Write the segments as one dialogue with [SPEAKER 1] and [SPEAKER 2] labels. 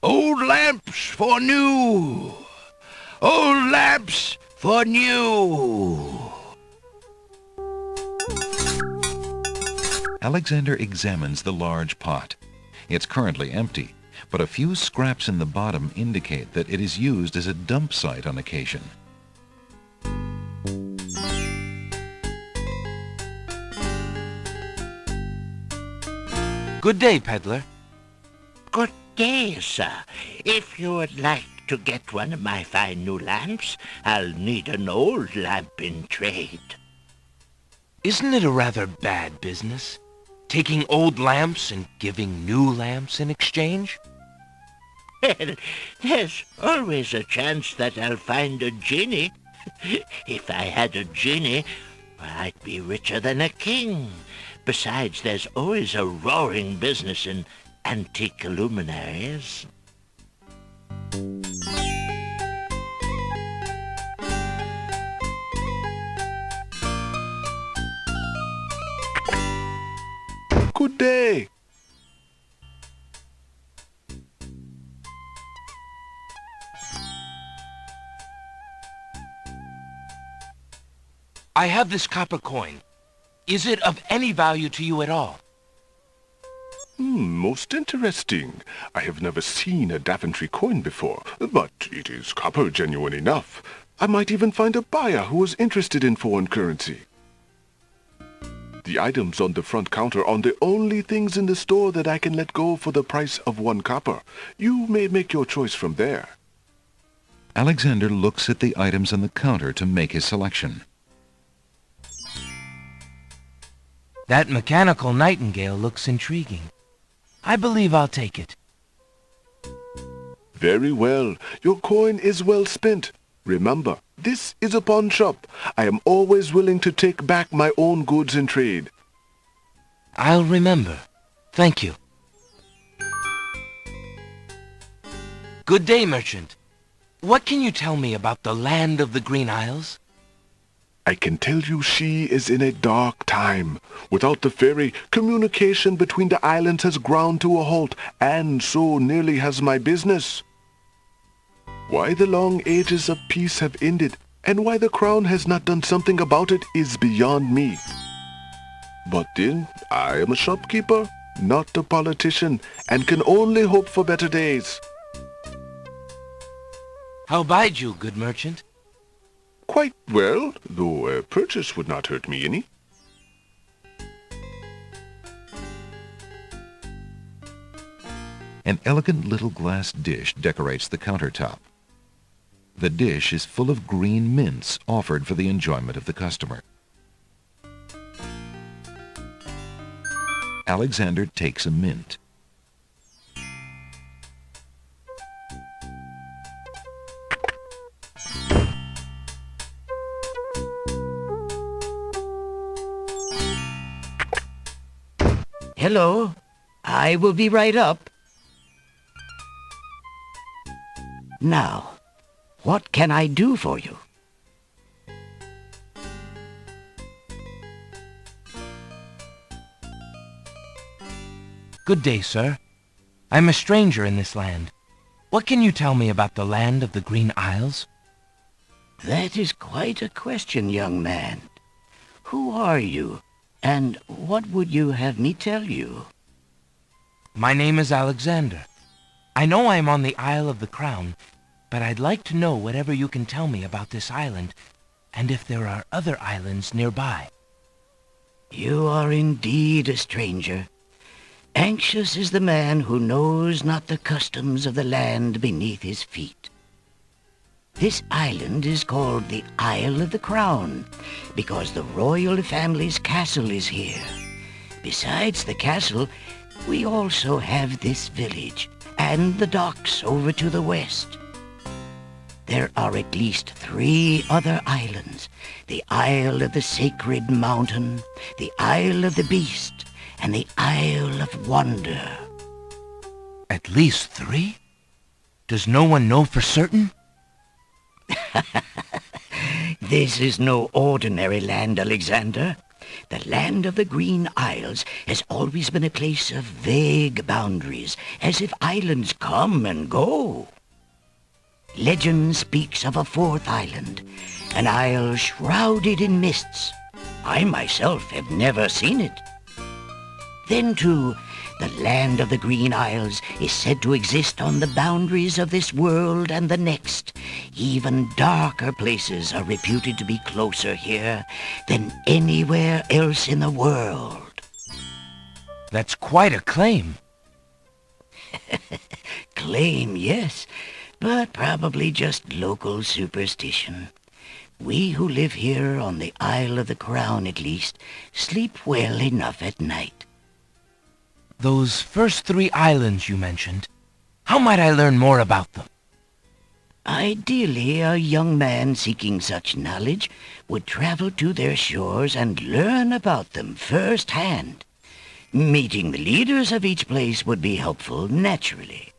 [SPEAKER 1] Old lamps for new. Old lamps for new.
[SPEAKER 2] Alexander examines the large pot. It's currently empty, but a few scraps in the bottom indicate that it is used as a dump site on occasion.
[SPEAKER 3] Good day, peddler.
[SPEAKER 4] Good day, sir. If you would like to get one of my fine new lamps, I'll need an old lamp in trade.
[SPEAKER 3] Isn't it a rather bad business? Taking old lamps and giving new lamps in exchange?
[SPEAKER 4] Well, there's always a chance that I'll find a genie. If I had a genie, well, I'd be richer than a king. Besides, there's always a roaring business in antique luminaries.
[SPEAKER 5] Good day.
[SPEAKER 3] I have this copper coin. Is it of any value to you at all?
[SPEAKER 5] Most interesting. I have never seen a Daventry coin before, but it is copper genuine enough. I might even find a buyer who is interested in foreign currency. The items on the front counter are the only things in the store that I can let go for the price of 1 copper. You may make your choice from there.
[SPEAKER 2] Alexander looks at the items on the counter to make his selection.
[SPEAKER 3] That mechanical nightingale looks intriguing. I believe I'll take it.
[SPEAKER 5] Very well. Your coin is well spent. Remember, this is a pawn shop. I am always willing to take back my own goods in trade.
[SPEAKER 3] I'll remember. Thank you. Good day, merchant. What can you tell me about the land of the Green Isles?
[SPEAKER 5] I can tell you she is in a dark time. Without the ferry, communication between the islands has ground to a halt, and so nearly has my business. Why the long ages of peace have ended, and why the crown has not done something about it is beyond me. But then, I am a shopkeeper, not a politician, and can only hope for better days.
[SPEAKER 3] How bide you, good merchant?
[SPEAKER 5] Quite well, though a purchase would not hurt me any.
[SPEAKER 2] An elegant little glass dish decorates the countertop. The dish is full of green mints offered for the enjoyment of the customer. Alexander takes a mint.
[SPEAKER 6] Hello. I will be right up. Now, what can I do for you?
[SPEAKER 3] Good day, sir. I'm a stranger in this land. What can you tell me about the land of the Green Isles?
[SPEAKER 6] That is quite a question, young man. Who are you, and what would you have me tell you?
[SPEAKER 3] My name is Alexander. I know I'm on the Isle of the Crown, but I'd like to know whatever you can tell me about this island, and if there are other islands nearby.
[SPEAKER 6] You are indeed a stranger. Anxious is the man who knows not the customs of the land beneath his feet. This island is called the Isle of the Crown, because the royal family's castle is here. Besides the castle, we also have this village, and the docks over to the west. There are at least 3 other islands: the Isle of the Sacred Mountain, the Isle of the Beast, and the Isle of Wonder.
[SPEAKER 3] At least 3? Does no one know for certain?
[SPEAKER 6] This is no ordinary land, Alexander. The land of the Green Isles has always been a place of vague boundaries, as if islands come and go. Legend speaks of a fourth island, an isle shrouded in mists. I myself have never seen it. Then, too, the land of the Green Isles is said to exist on the boundaries of this world and the next. Even darker places are reputed to be closer here than anywhere else in the world.
[SPEAKER 3] That's quite a claim.
[SPEAKER 6] Claim, yes, but probably just local superstition. We who live here on the Isle of the Crown, at least, sleep well enough at night.
[SPEAKER 3] Those first 3 islands you mentioned, how might I learn more about them?
[SPEAKER 6] Ideally, a young man seeking such knowledge would travel to their shores and learn about them firsthand. Meeting the leaders of each place would be helpful, naturally.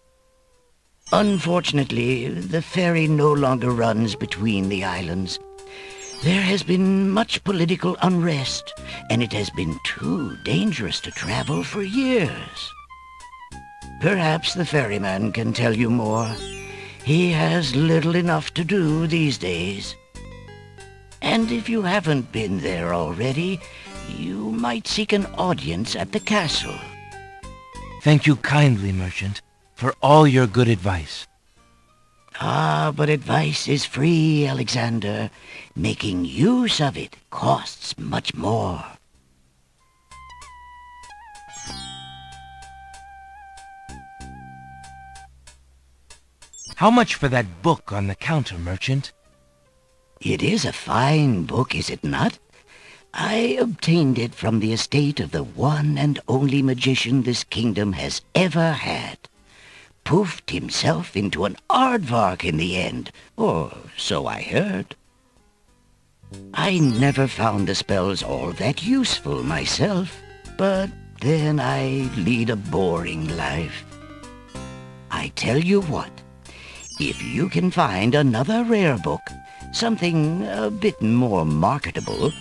[SPEAKER 6] Unfortunately, the ferry no longer runs between the islands. There has been much political unrest, and it has been too dangerous to travel for years. Perhaps the ferryman can tell you more. He has little enough to do these days. And if you haven't been there already, you might seek an audience at the castle.
[SPEAKER 3] Thank you kindly, merchant, for all your good advice.
[SPEAKER 6] Ah, but advice is free, Alexander. Making use of it costs much more.
[SPEAKER 3] How much for that book on the counter, merchant?
[SPEAKER 6] It is a fine book, is it not? I obtained it from the estate of the one and only magician this kingdom has ever had. Poofed himself into an aardvark in the end, or so I heard. I never found the spells all that useful myself, but then I lead a boring life. I tell you what, if you can find another rare book, something a bit more marketable,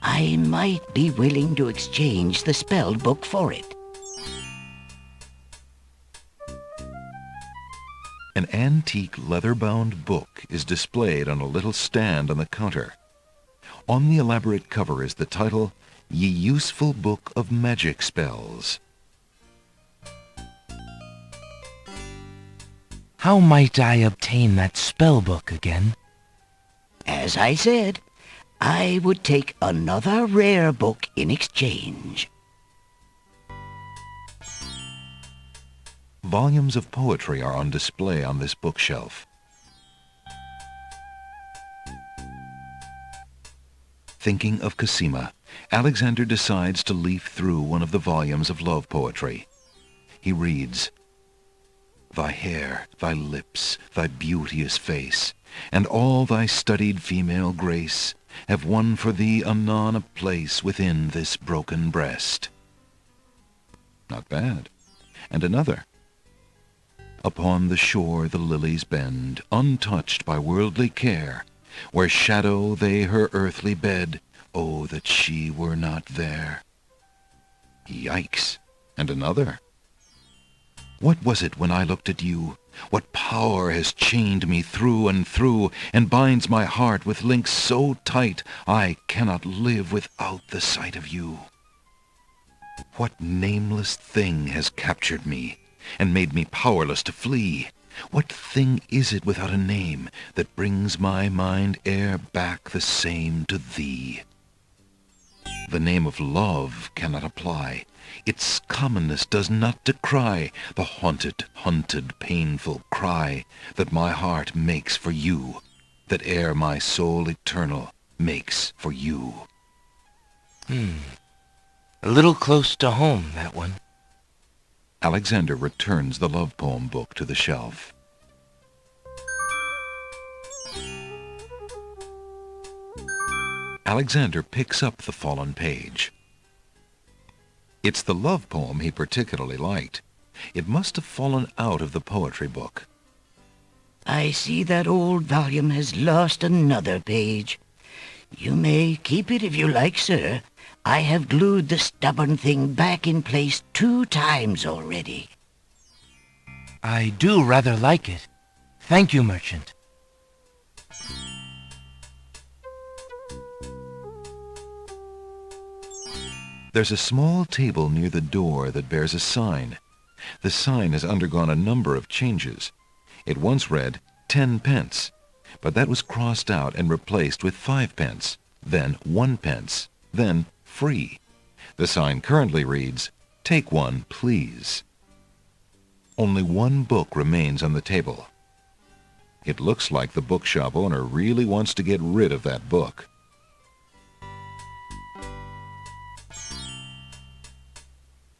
[SPEAKER 6] I might be willing to exchange the spell book for it.
[SPEAKER 2] An antique leather-bound book is displayed on a little stand on the counter. On the elaborate cover is the title, Ye Useful Book of Magic Spells.
[SPEAKER 3] How might I obtain that spell book again?
[SPEAKER 6] As I said, I would take another rare book in exchange.
[SPEAKER 2] Volumes of poetry are on display on this bookshelf. Thinking of Cosima, Alexander decides to leaf through one of the volumes of love poetry. He reads, Thy hair, thy lips, thy beauteous face, and all thy studied female grace have won for thee anon a place within this broken breast. Not bad. And another. Upon the shore the lilies bend, untouched by worldly care, where shadow they her earthly bed, oh, that she were not there. Yikes! And another. What was it when I looked at you? What power has chained me through and through, and binds my heart with links so tight I cannot live without the sight of you? What nameless thing has captured me, and made me powerless to flee? What thing is it without a name that brings my mind e'er back the same to thee? The name of love cannot apply. Its commonness does not decry the haunted, hunted, painful cry that my heart makes for you, that e'er my soul eternal makes for you.
[SPEAKER 3] A little close to home, that one.
[SPEAKER 2] Alexander returns the love poem book to the shelf. Alexander picks up the fallen page. It's the love poem he particularly liked. It must have fallen out of the poetry book.
[SPEAKER 6] I see that old volume has lost another page. You may keep it if you like, sir. I have glued the stubborn thing back in place 2 times already.
[SPEAKER 3] I do rather like it. Thank you, merchant.
[SPEAKER 2] There's a small table near the door that bears a sign. The sign has undergone a number of changes. It once read 10 pence, but that was crossed out and replaced with 5 pence, then 1 pence, then free. The sign currently reads, "Take one, please." Only one book remains on the table. It looks like the bookshop owner really wants to get rid of that book.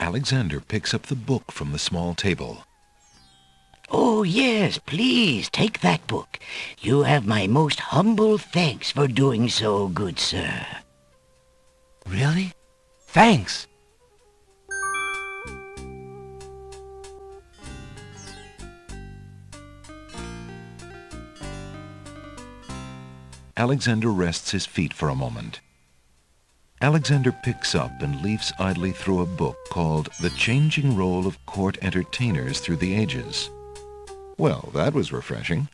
[SPEAKER 2] Alexander picks up the book from the small table.
[SPEAKER 6] Oh, yes, please, take that book. You have my most humble thanks for doing so, good sir.
[SPEAKER 3] Really? Thanks.
[SPEAKER 2] Alexander rests his feet for a moment. Alexander picks up and leafs idly through a book called The Changing Role of Court Entertainers Through the Ages. Well, that was refreshing.